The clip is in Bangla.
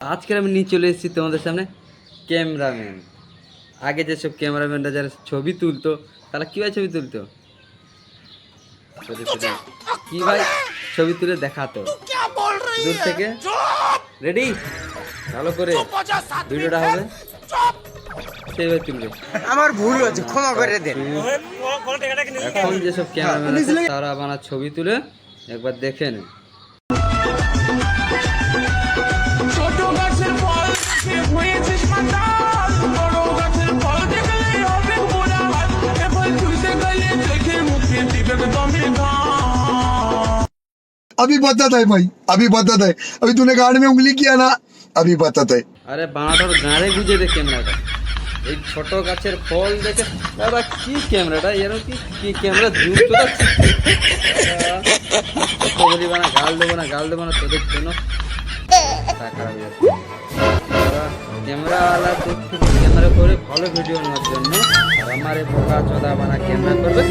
আজকে আমি নিয়ে চলে এসেছি তোমাদের সামনে ক্যামেরাম্যান। আগে যেসব ক্যামেরাম্যানরা যারা ছবি তুলতো তারা কীভাবে ছবি তুলতো, কি ভাই ছবি তুলে দেখাতো দূর থেকে। রেডি, ভালো করে ভিডিওটা হবে, সেইভাবে তুলবে। আমার ভুল হয়েছে, ক্ষমা করে দেন। এখন যেসব ক্যামেরাম্যান আছে তারা বানার ছবি তুলে একবার দেখে নেন। अभी बताता है भाई, अभी बताता है। अभी तूने गाड़ में उंगली किया ना, अभी बताता है। আরে বানাটার গাঁড়ে গুঁজে দে ক্যামেরাটা, এই ছোট গাছের ফল দেখে দাদা কি ক্যামেরাটা এর কি ক্যামেরা জুম তো বলি বানা, গাল দেবো না তোদের জন্য খারাপ হয়ে যাচ্ছে। ক্যামেরাওয়ালা ক্যামেরা করে ভালো ভিডিও নেওয়ার জন্য আর আমার এই বোকা চোদা বানা ক্যামেরা করবে